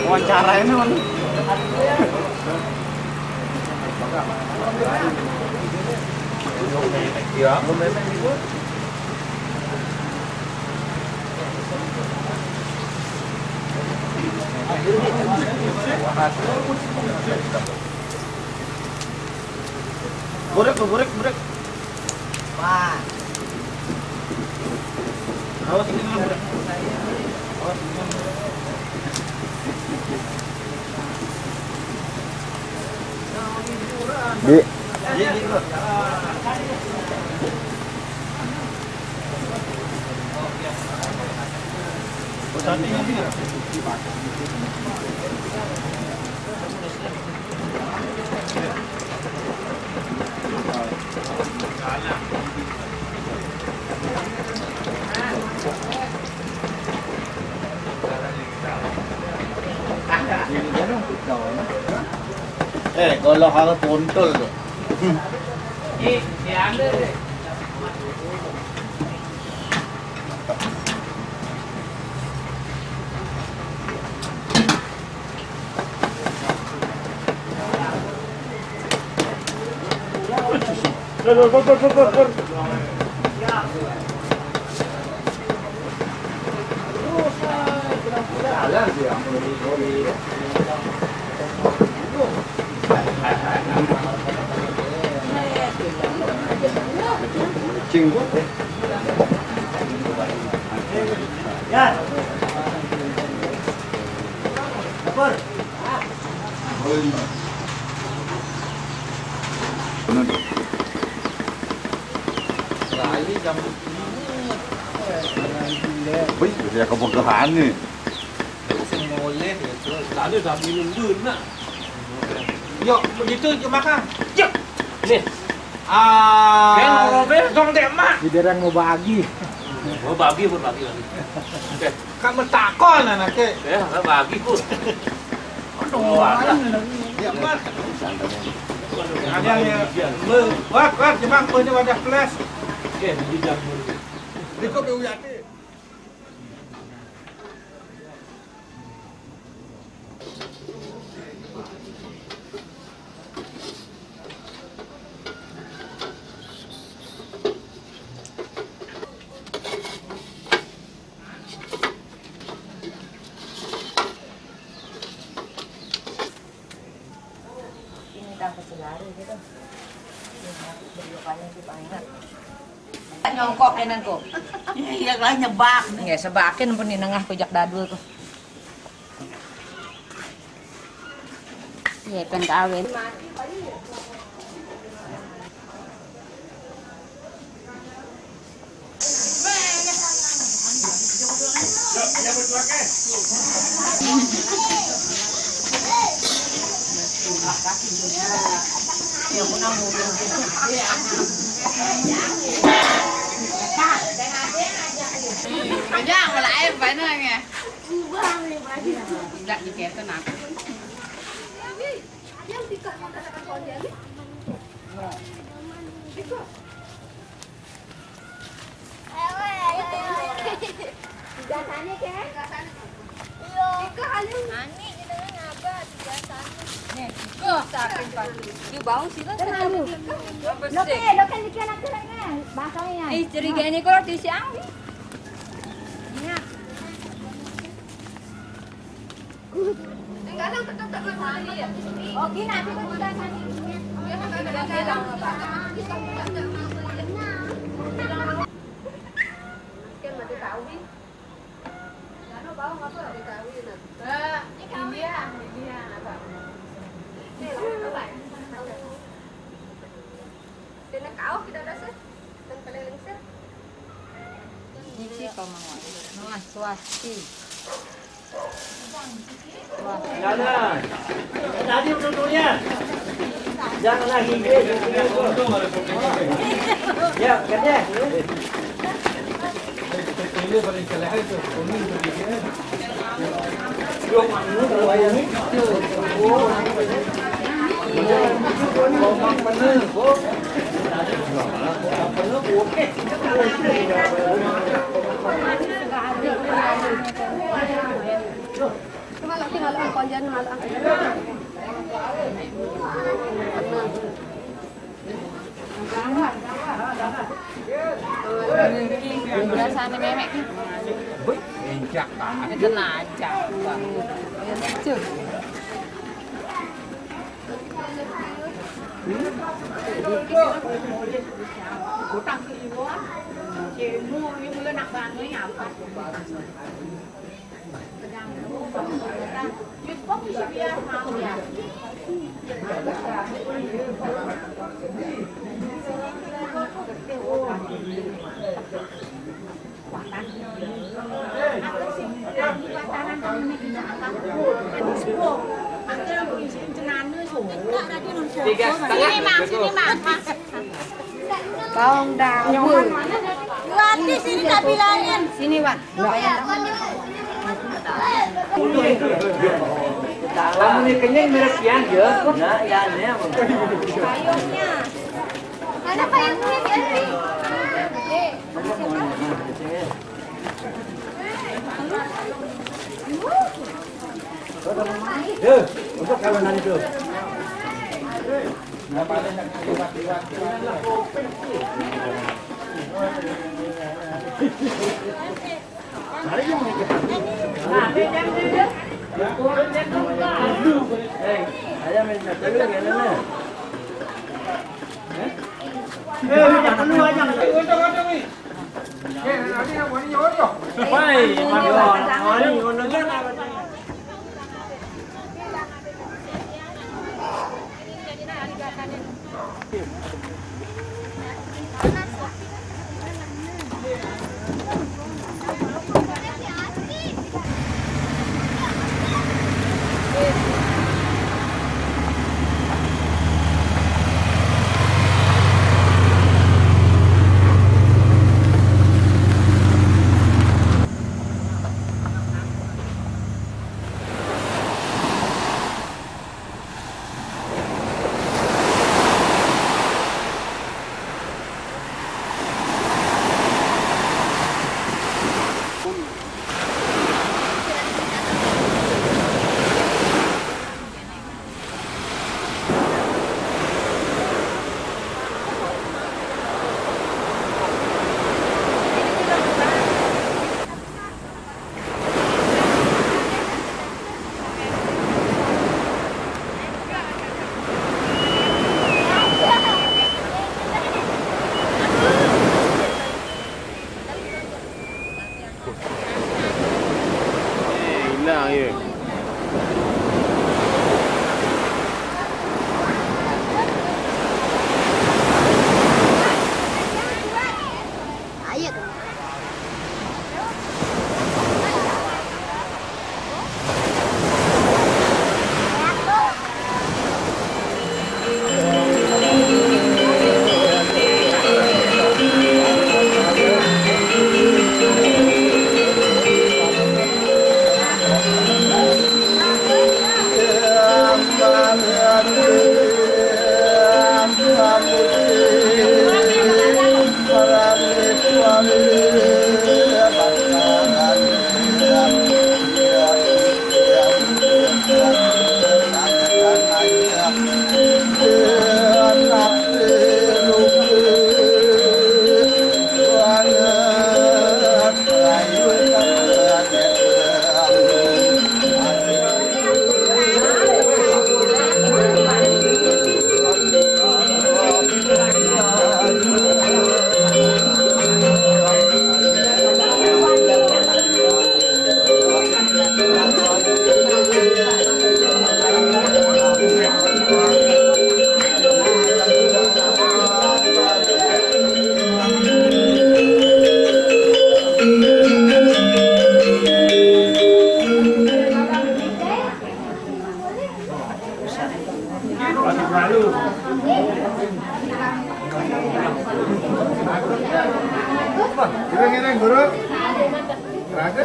Wawancarain naman. Iya, burek. Wah. Awas ini burek. Awas ini. Di. Kalau harus kontrol tuh. Ada deh. Cinggu. Ya. Lapor. Lali jam wih, ya kepegahan nih. Semoleh itu. Tadi udah minum dulu nak. Yuk, begitu makan. Yuk. Nih. Kan Robert dong deh mak. Di derang mau bagi. Mau bagi pun bagi. Oke. Kamu takon anaknya. Ya, bagi pun. Aduh, ya mak. Ada yang buat jemang punya wadah kelas. Oke, di jam dulu. Dikop ya uyati. Nyongkok enan ko. Iya lah nyebak. Nggak sebakin pun di nengah kujak dadul tuh. Iya kan kawin. Jangan malah em phải nữa nghe. Đặt như kẹt tôi nặng. Biasanya kan? Iya. Ika halu. Ani kita ngapa biasanya. Nih, sakin pagi. Di bawah sih kan. Halu. Lo kan ikan nak kerana bahasanya. Curiga ini kalau di siang. Ya. Enggak tahu tetap ya. Oh, gini nanti kan kita sana. Ya kan enggak bilang apa. Kan mati kawin. Ano ba ang apa di kawin na? Hindi apa. Tinakaw kita dasa. Tan palaling sir. Ini kau mau. Nah, swasti. Jangan. Tadi duduknya. Jangan lagi. Ya, kerja. Ini paling kelihatan itu. Ini begini. Yo, mana kalau ayam ini? Halo ang konjan, halo ang Biasanya memek. Encak. Itu najak. Cuk. Tiga setengah. bawang dapur. Gratis ini tak bilangin. Sini, Wan. Kamu ni kenyang merek pian je. Nah, ya ni apa? Payungnya. Ada payungnya, Bibi. Untuk kawanan itu. Mari yang ni kita. Ayah minta dulu kan ni. Jangan keluar jangan. Pai, mari ngono kan. Hilang je. Ireng-ireng, Guru. Raga?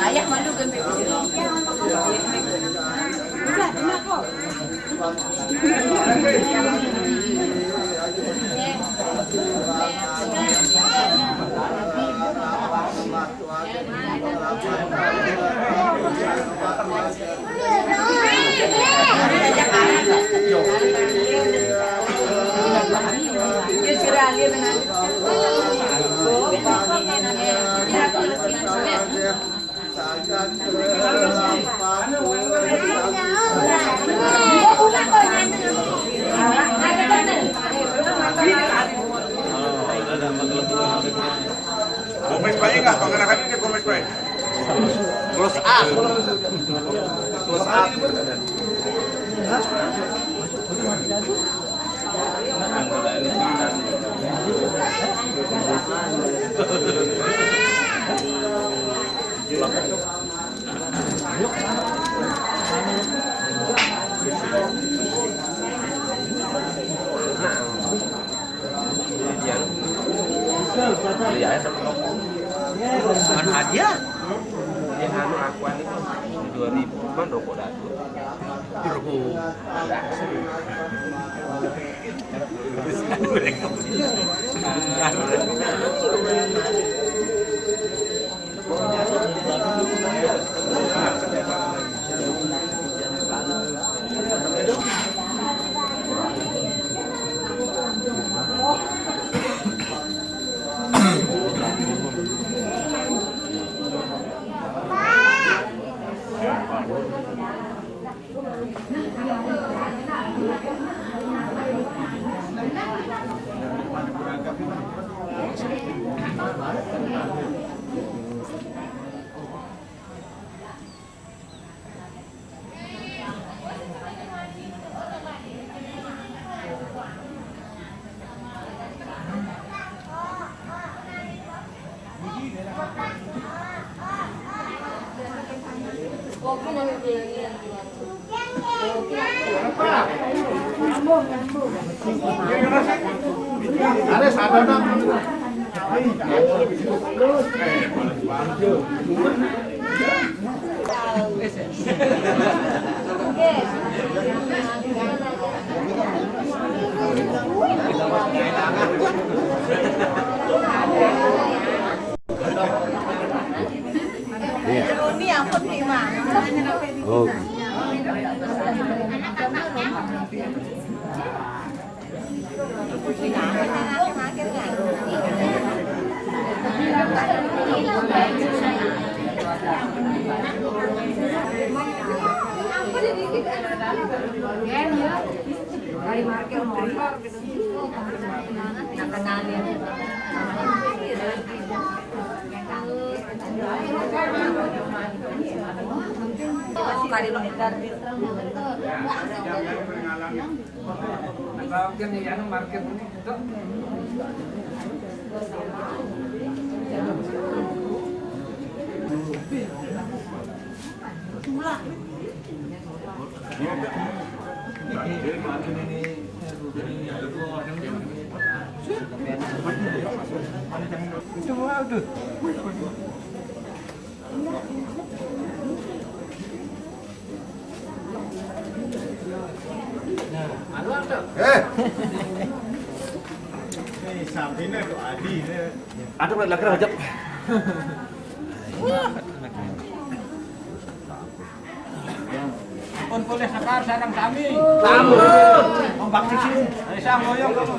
Ayah malu kan Gomez pa enggak? Kalau kena dia Gomez pa. Close up. Close up. Kan hadiah. Yang anu akuan itu 2000 kan rokok datu. Ada sadana. Ini yang penting mah. Oh. Itu mau tuh. Ada pula lagi rajab. Pun boleh sakar sarang kami. Tamu. Ombak di sini. Ayo sang goyong kamu.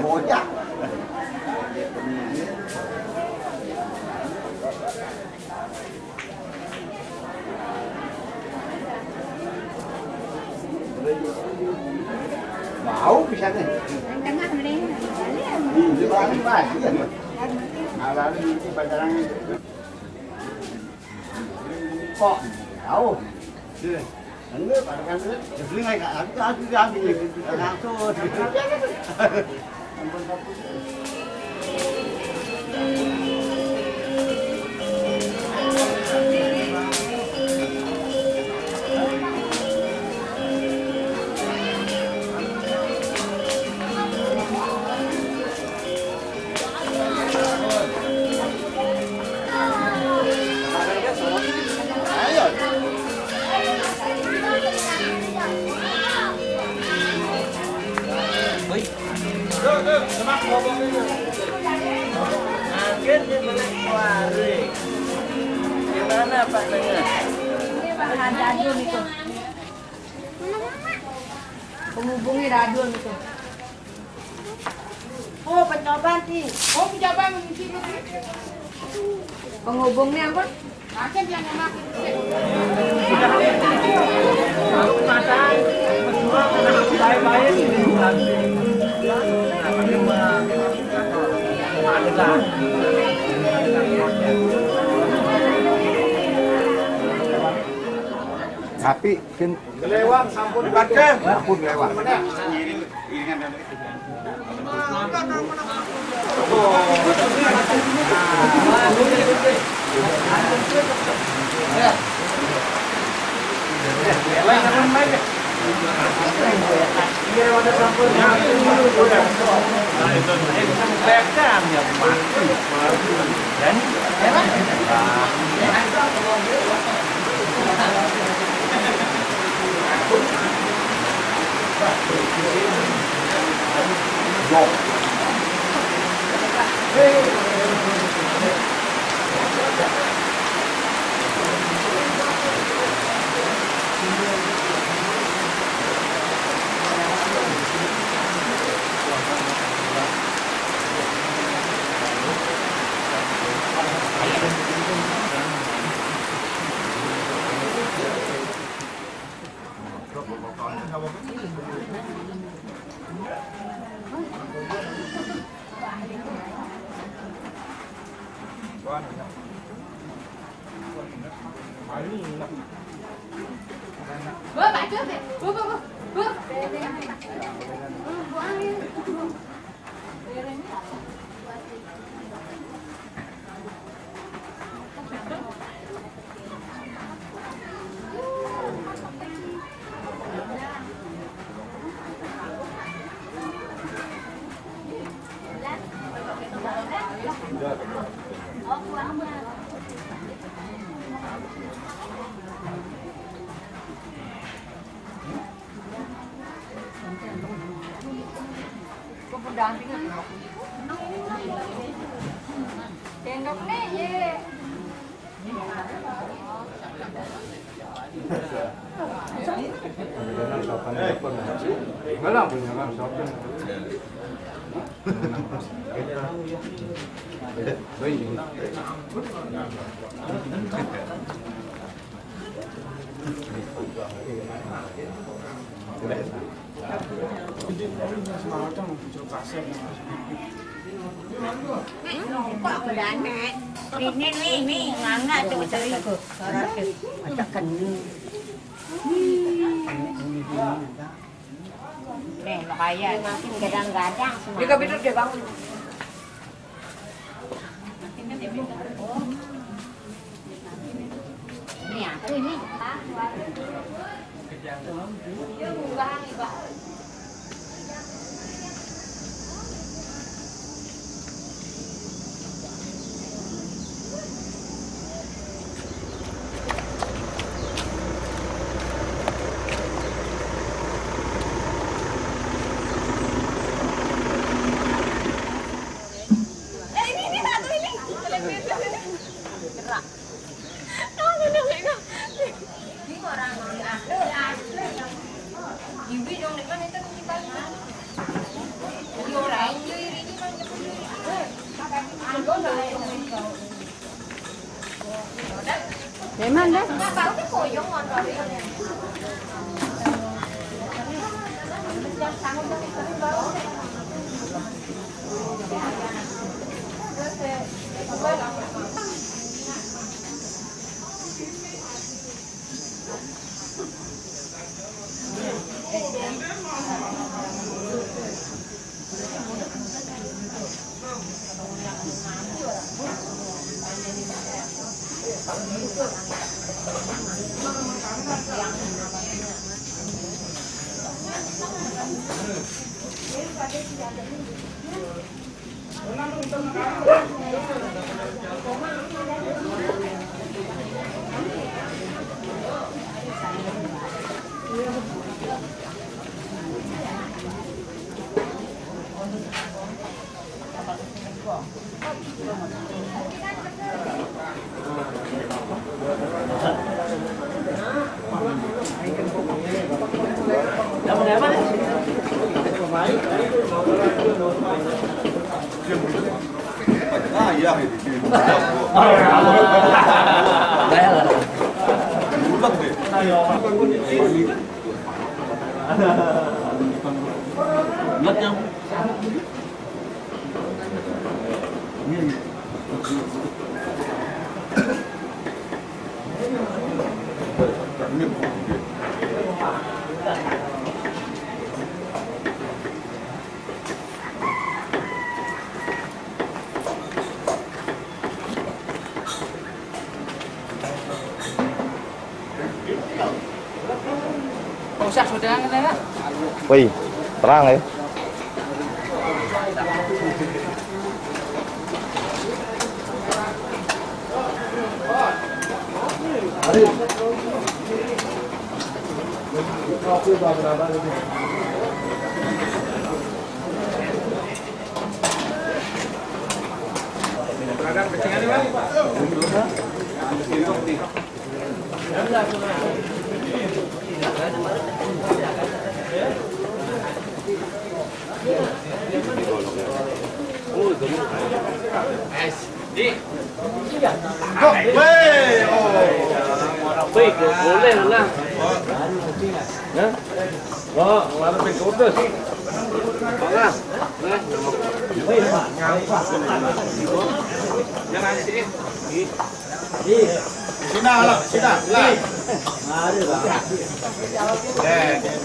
Bocah. Mau bisa nih. Tengah mending. Di balik lagi ya. Malah di pacaran itu. Kok tahu? Enggak, kan beli enggak aku ambil langsung. Akhirnya boleh keluarin. Gimana Pak Tengah? Ini bahan dadun itu. Penghubungnya dadun itu. Oh, pencobaan sih. Oh, pejabat mengisi Penghubungnya apa? makan yang enak. Aku masak. Baik-baik ini nanti. Tapi kan Kelewat sampun baca. pun lewat. Pak trước đi. Bước. Tengok nih, ye. Pak bedane. Ini nganga tuh cari ke. Macam kenu. Nih, makanya makin gadang-gadang semua. Juga biduk dia bangun. Ini aku ini. Memang dah. Tahu tu koyong on rồi. Ayah ini. Bulat deh. Bulat yang. Wih, terang ya. Boleh lah. Ya. Wah, mana pun kotor sih. Bangga. Jangan sini. Sina lah, sina. Mari bang.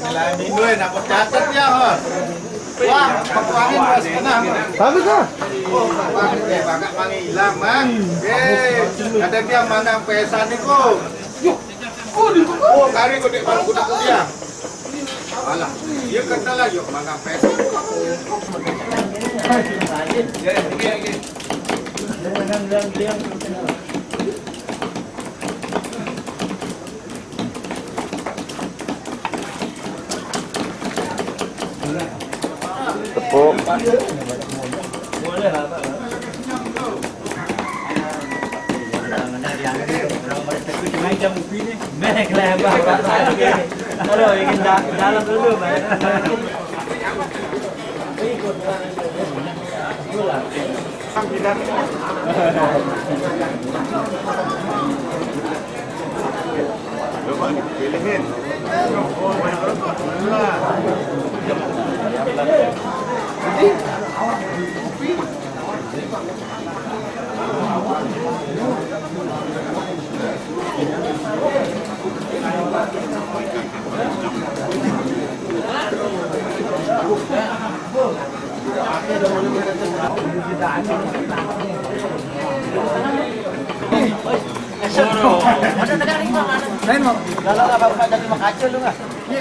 Nilai minggu nak catat ya, Hon. Wah, pakuangin pas kena. Bagus ah. Oh, pakuangin deh, bagak mangi hilang, Mang. Ada dia mandang pesan ni ko. Oh, kari ko dek baru kuda dia. Alah, dia kata lah yuk mandang pesan. Ya, ini. Tepuk. Coba pilihin.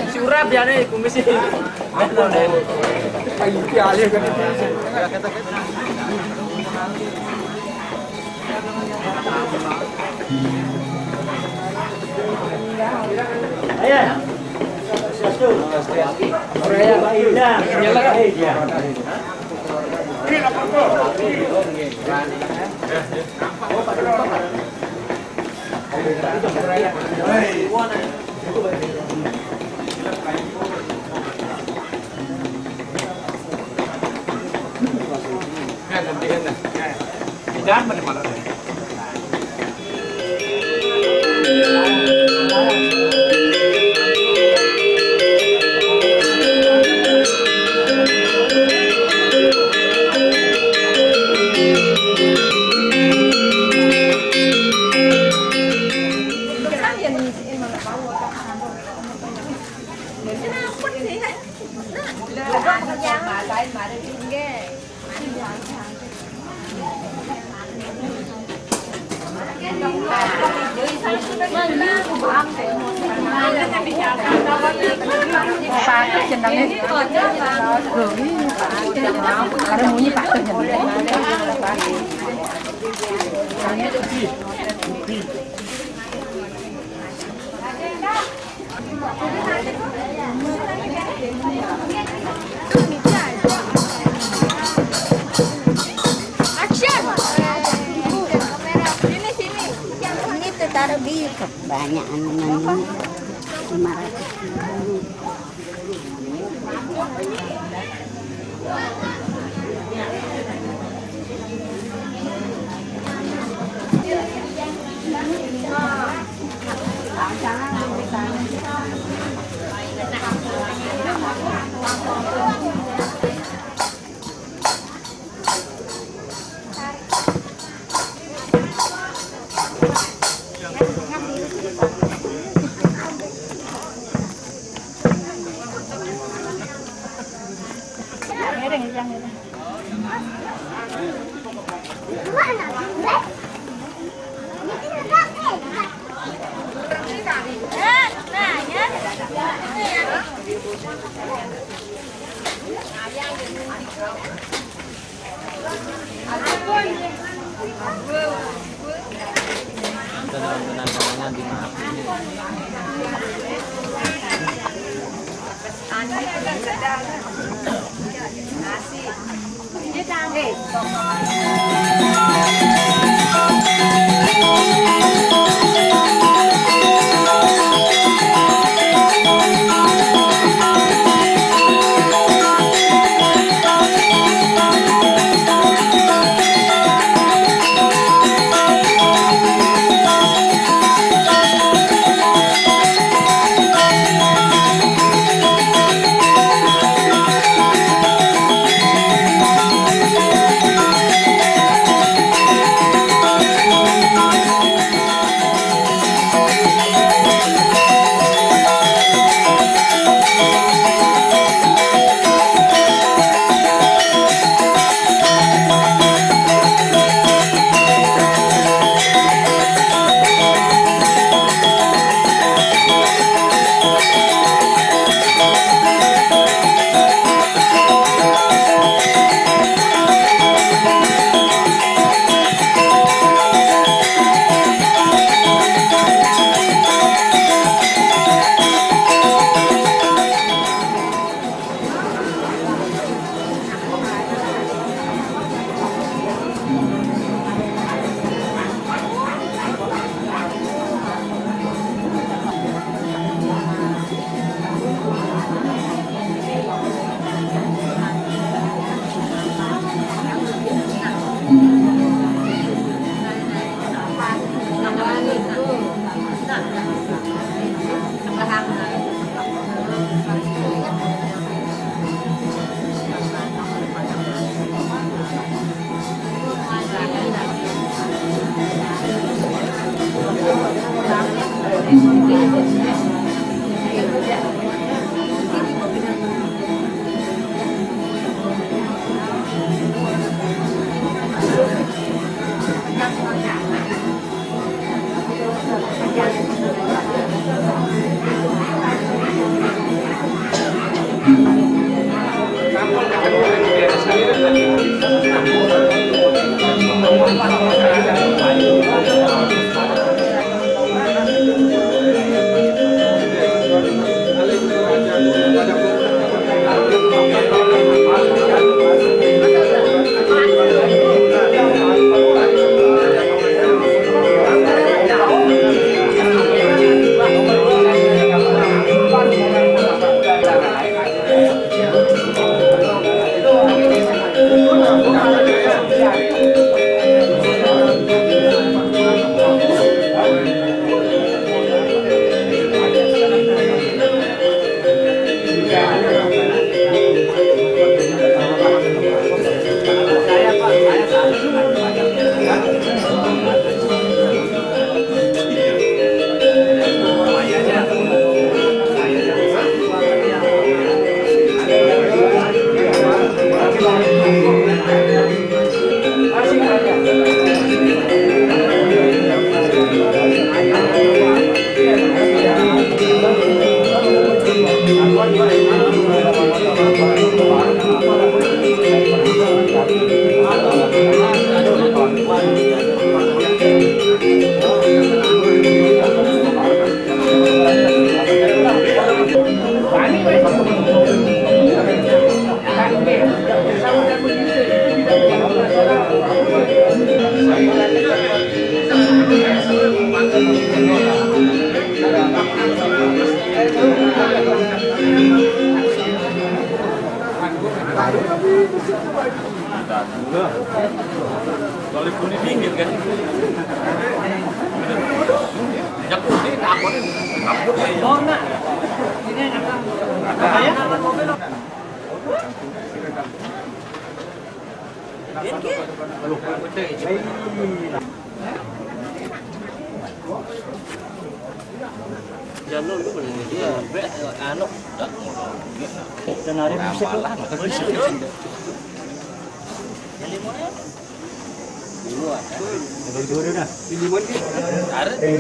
Surab ya nih kumisi. Jangan mana-mana. Ada bunyi Pak Ini tuh taruh di banyak anunya. เ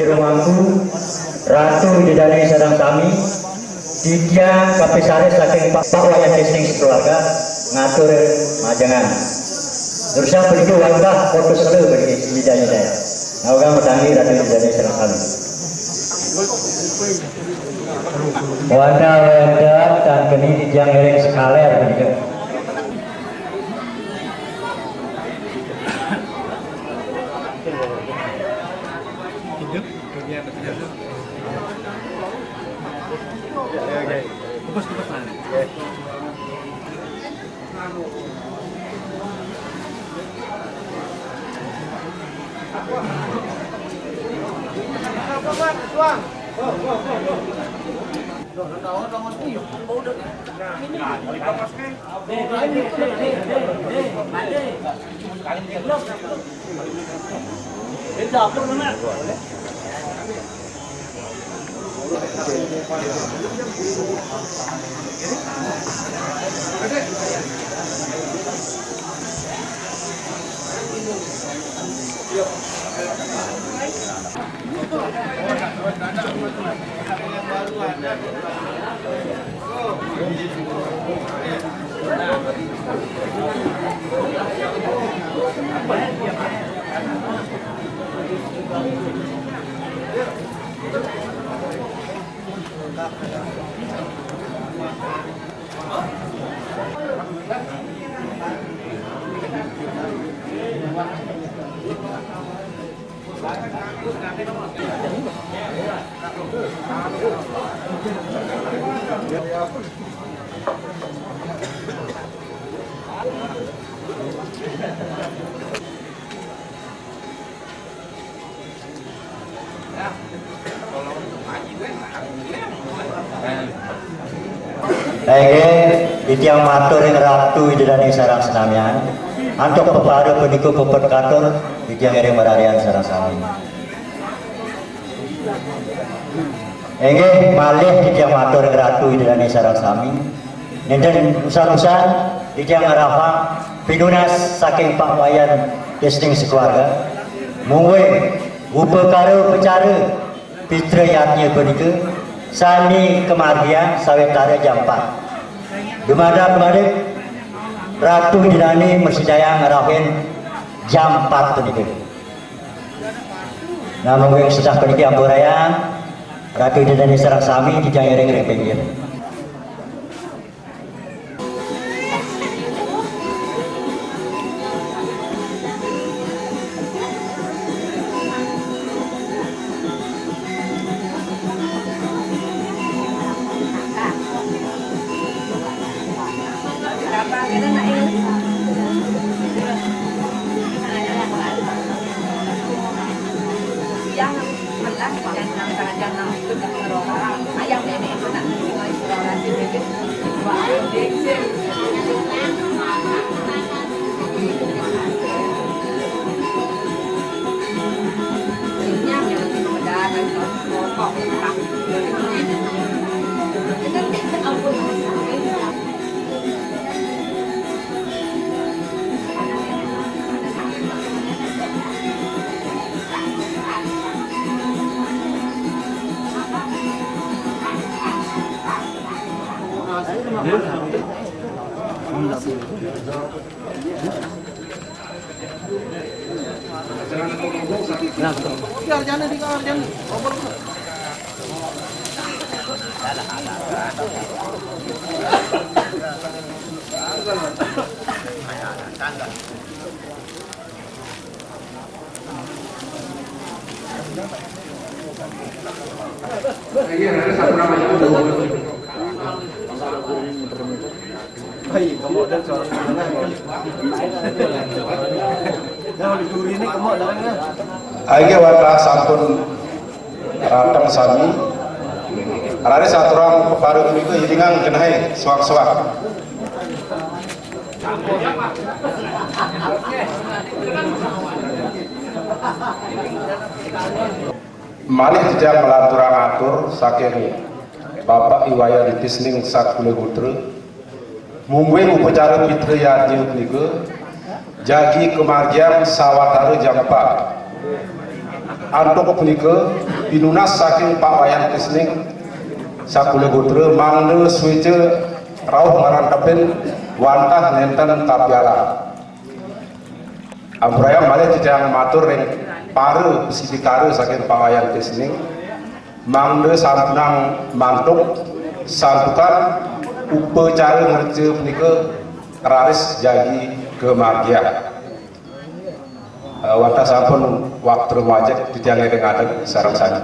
Rumahku Ratu Bidadari Sarang Kami Ditya Kapisaris saking Pak Wayan Disting sekeluarga ngatur majangan Dursa beriku wantah fokus selalu bagi bidanya saya Nawaga metangi Ratu Bidadari Sarang Kami Wanda wedat dan kini dijang iring sekaler begitu. Itiang matur ing ratu idane sarang senamian. Antuk peparu peniku peperkatur itiang ering mararian sarang sami. Enggih malih itiang matur ing ratu idane sarang sami. Nenten usan-usan itiang arafang pinunas saking Pak Wayan desning sekeluarga. Mungwe upekara pecara pitra yatnya peniku sani kemargian sawetara jam 4. Dumada kemarin Ratu Dinani Mersidaya ngarahin jam 4 peniku. Namun yang sudah peniki amburaya Ratu Dinani sarang sami di jangering pinggir. Aige warna sampun ratang sami. Arane saturang peparu niku iringang kenai suak-suak. Malih tidak melanturang atur saking Bapak Iwaya ditisning sakule putra. Mungwe upacara pitra yadnya niku jagi kemargian sawatara jam 4. Antuk punika pinunas saking Pak Wayan Tisning sakule putra mangde swece rauh ngarantepin wantah nenten tapiala. Ambraya malih tidak matur ring paru pisidikare saking Pak Wayan Tisning mangde sampunang mantuk sambukan upacara ngerja punika raris jagi kemargian. Wanta sampun waktu wajib dijangin dengan sarang sani.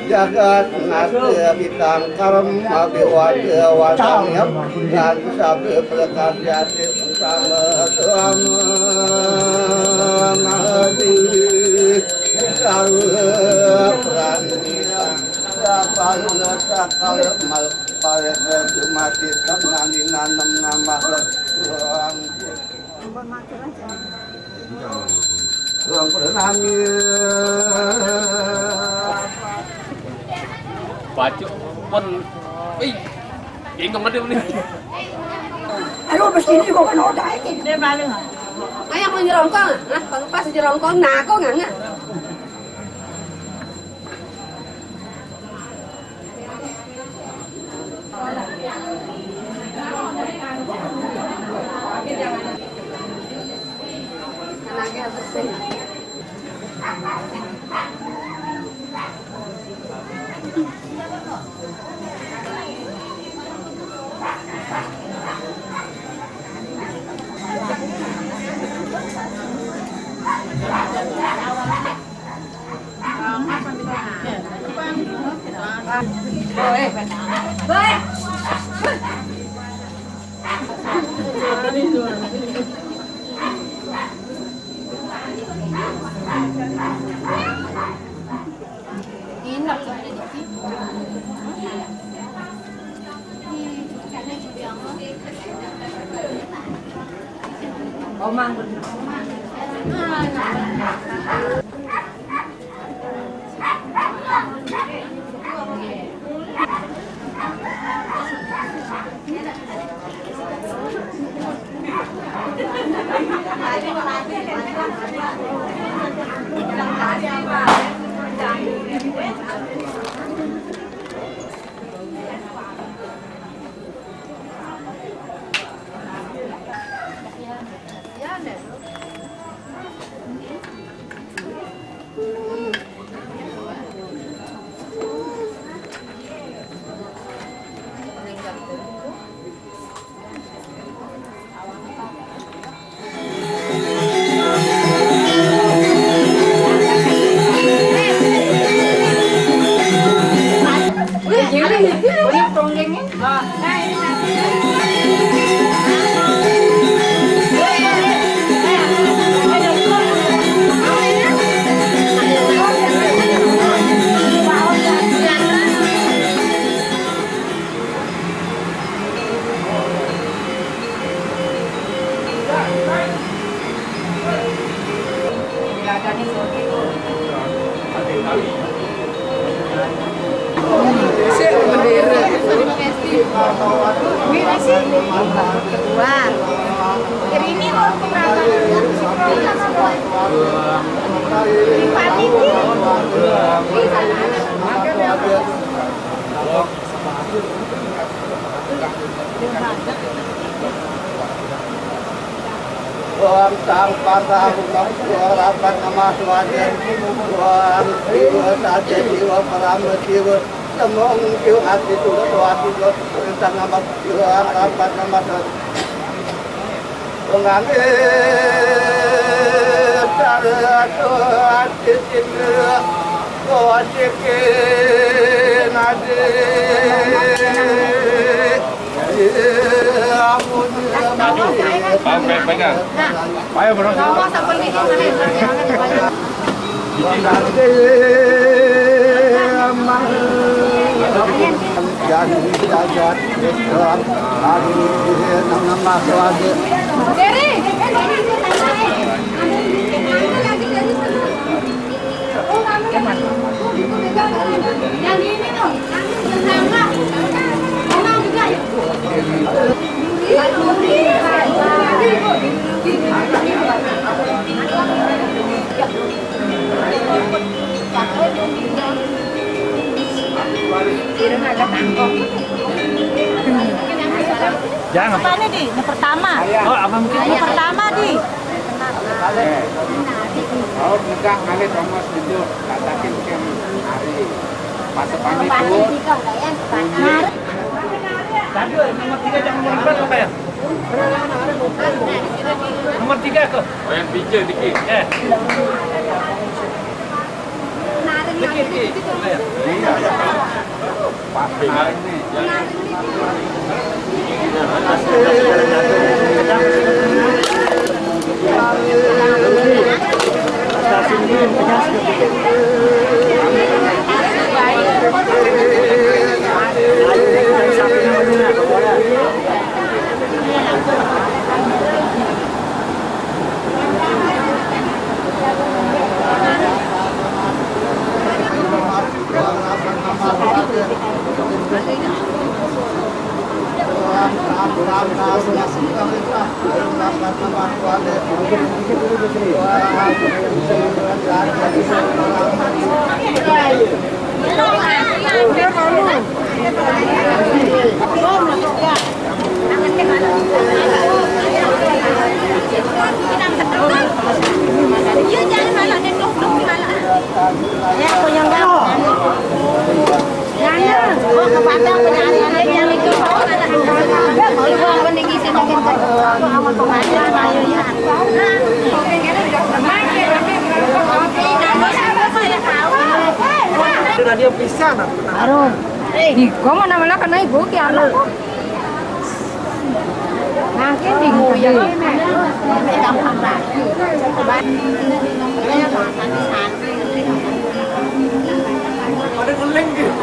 Jagat nasa bitang karma biwajah wasanyam dan sabda prakasyati sama tuama mahadi sarva pranita sapalna sakal mal pareda mati tamnani nanam nama Tuhan Tuhan pernami Baju pun, ini Aduh, begini kok kan udah ini. Dia malu nggak? Ayah mau nyerongkong, ah, pas nyerongkong, nah, kok nggak? Anaknya bersih. Omang. Wah, ini mau keberapa? Om sang pada hukum rapat nama swadya Om jiwa saja jiwa paramatiwa semong jiwa hati tu hati tu tentang nama jiwa rapat nama pengambil cara tu hati cinta hati kenade Pegang. Ayo bro. Yang ini tuh, yang juga ya. Jangan. Apa nih, Di? Yang pertama. Oh, apa mungkin? Yang pertama, Di. Oh, enggak kali Thomas itu katakan ke hari masa panik itu. Tadi nomor 3 jangan nomor 4 apa ya? Nomor 3 ke? Oh, yang pinjau dikit. Dikit. Apa ya? Pasti ini. dia bisa nak. Aron. Di ko mana-mana ka na igo ki ano. Nake di go ya. May dampang ra. Ba. Kaya ka san. Ada guling gitu.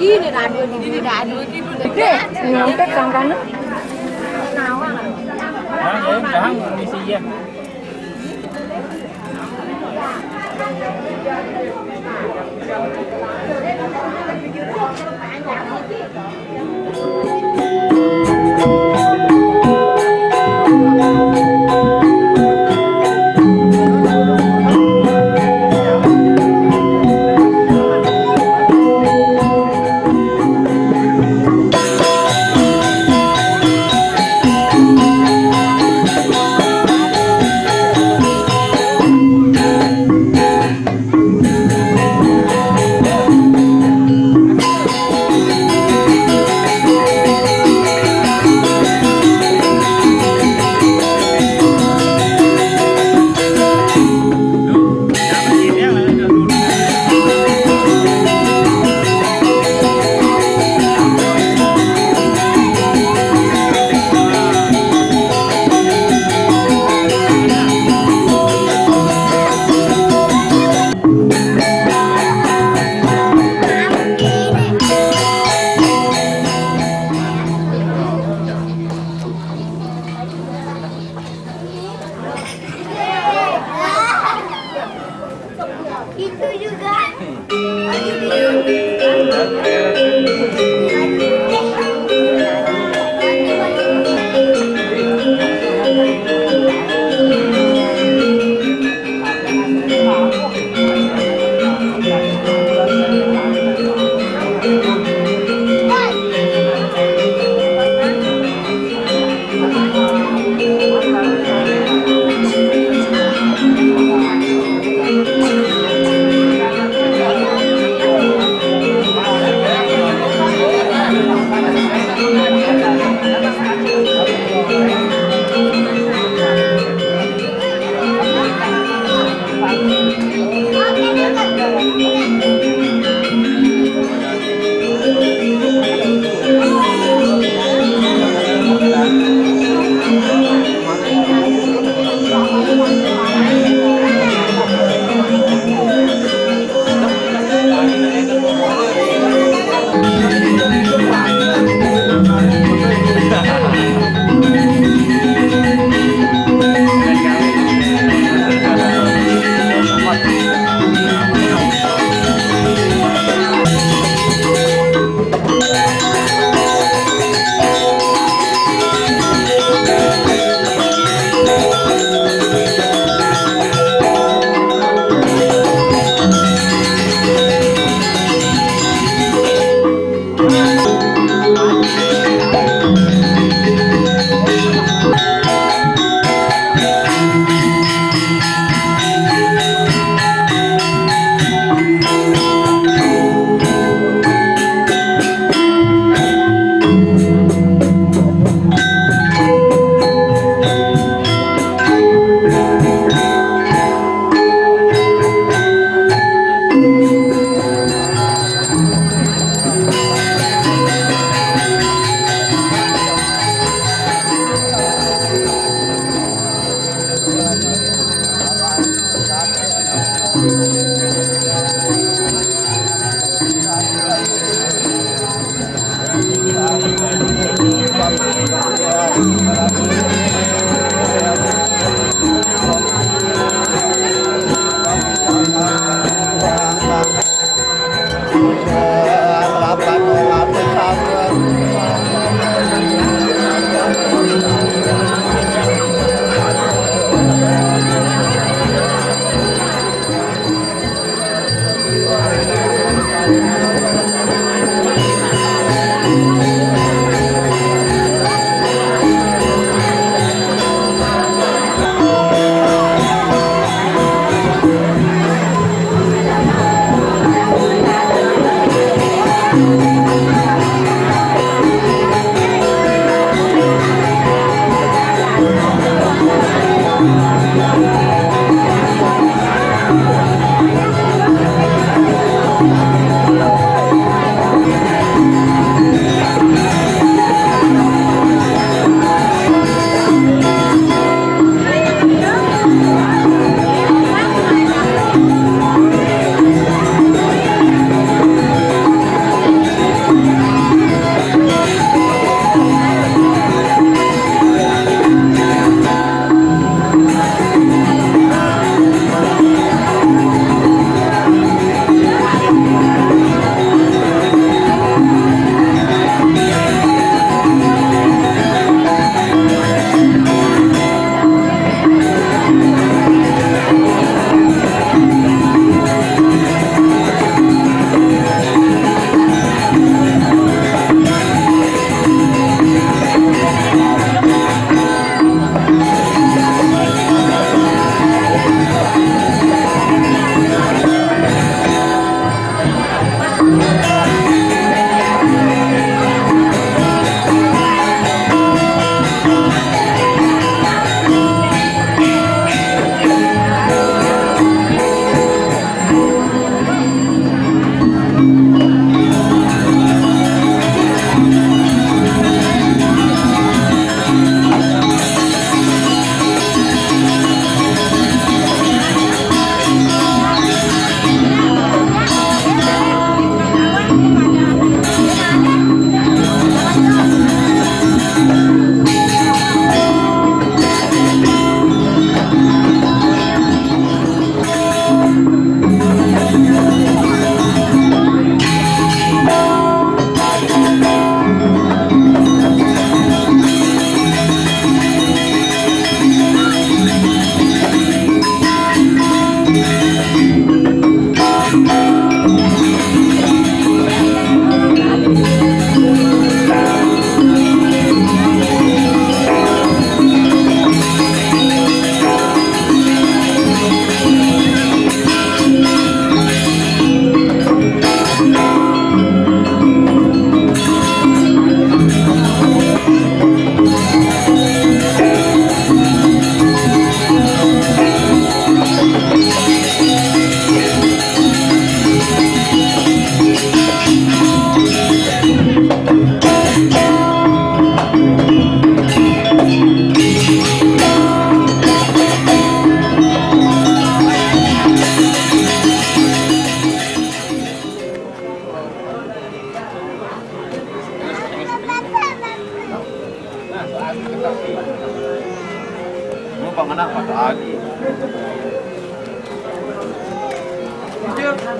Ini radio di radio gede, nyontek sangkana. Jangan misi ya. Itu juga.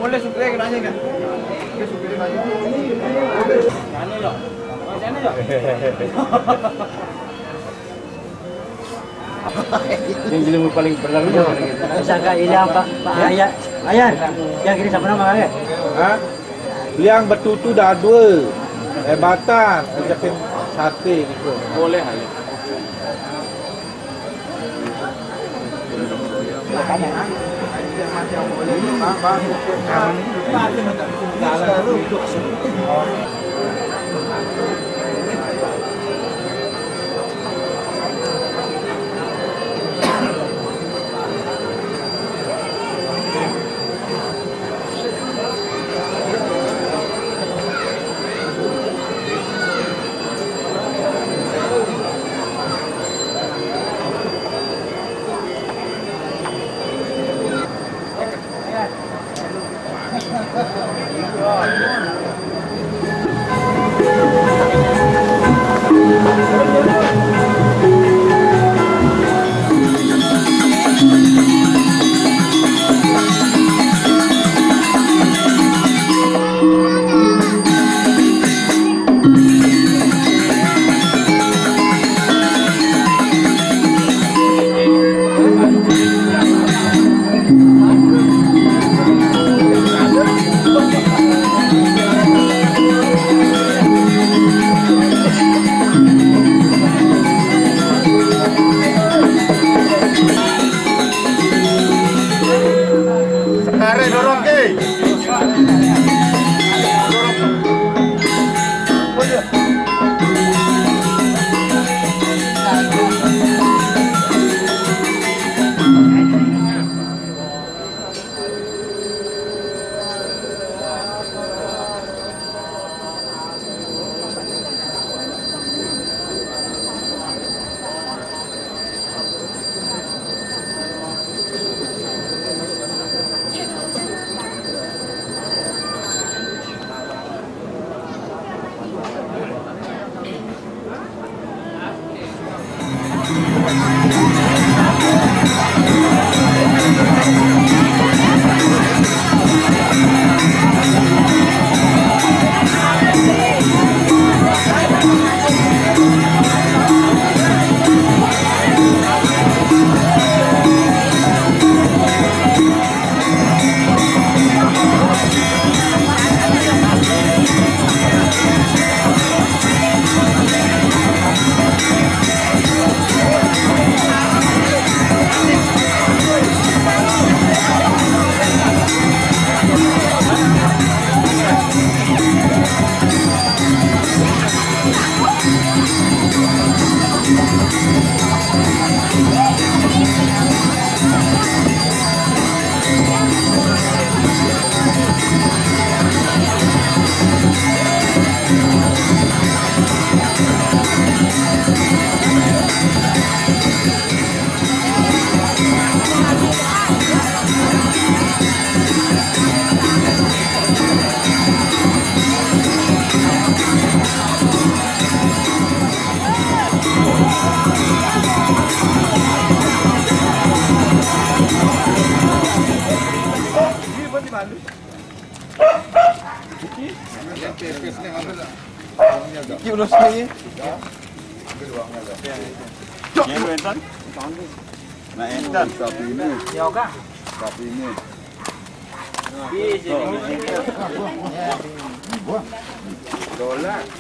Boleh supir nanya kan? Supir nanya. Sana yuk. Sana yuk. Yang jadi paling berlalu Sangka hilang Pak Ayan. Yang ini siapa nama ya? Ha? Liang betutu dah dua. Batan, ajakin sate gitu. Boleh aja.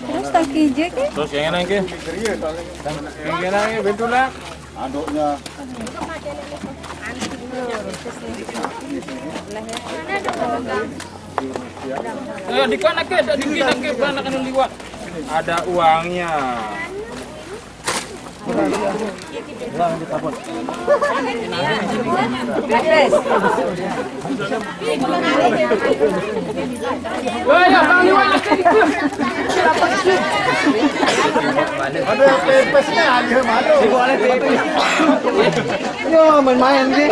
Terus tak kijek ya? Terus yang enak ke? Yang enak betulan. Aduknya. Dikon ke, dikit ke, anak anu liwat. Ada uangnya. Ada yang pepesnya aja malu. boleh pipis. Yo main-main sih.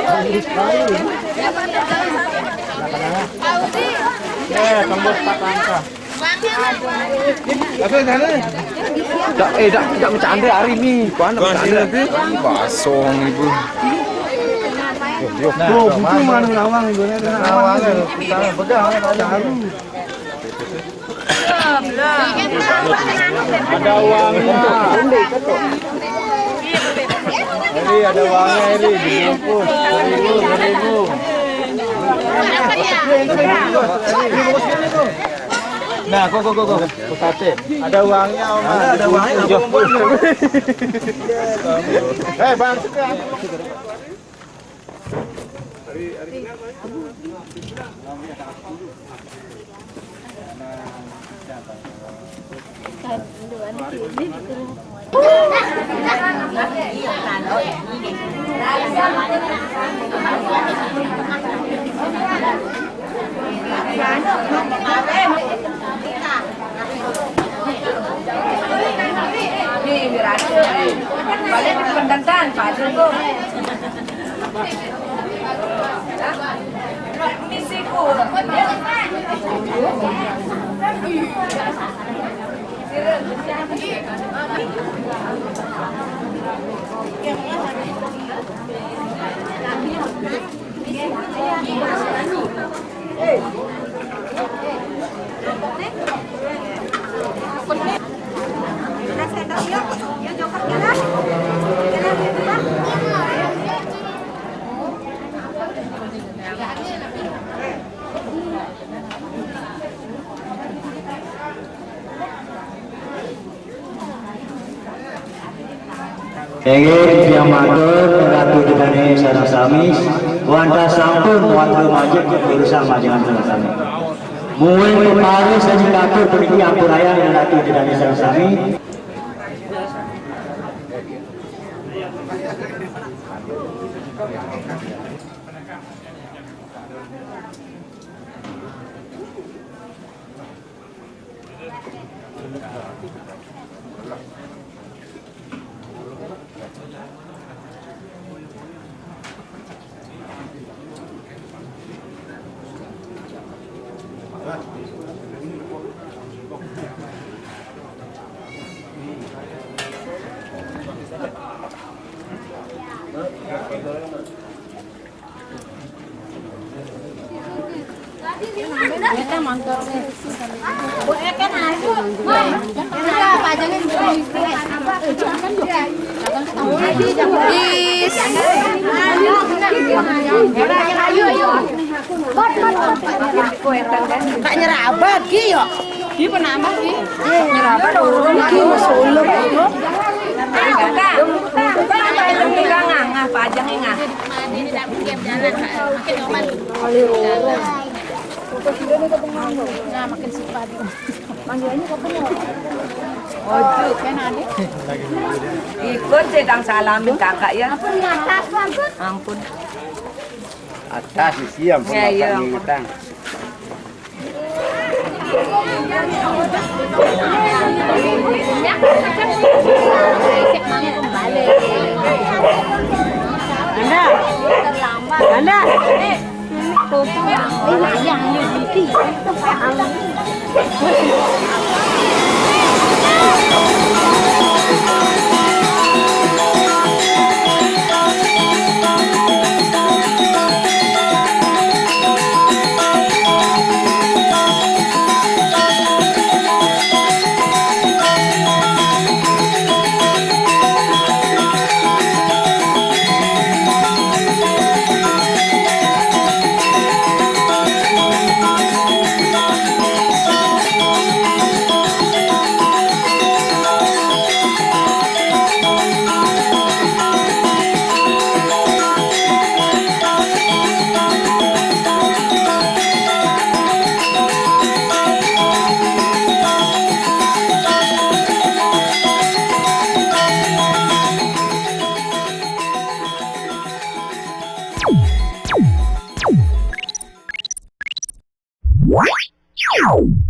Tembus 4 angka. Apa sana? Tak bercanda hari ni. Kau nak bercanda ke? Basong ibu. Tuh, buku mana awang itu awang kita pegang ada uangnya. Ini ada uangnya ini dibungkus 1.000. Nah, kok. Sate. Ada uangnya, Om. Ada uangnya. Bang, sekarang. Nih, berarti. Balik ke pendantan, Pak Joko. Misiku. Engge yang matur ratu dikane sareng sami wanta sampun wonten majek urusan majengan sareng sami. Muwe peparis dan katur puniki ampurayan ratu dikane sareng sami. Kak nyerabat ki yo. Ki penambah ki. Nyerabat urung ki musuluk. Enggak ngah pajang ngah. Ini dak game jalan Pak. Makin oman. Nah, makin sifat. Panggilannya kapan ya? Ojo kan ada. Ikut sedang salamin kakak ya. Ampun. Atas siam kita. Anda. Foto yang di Wow.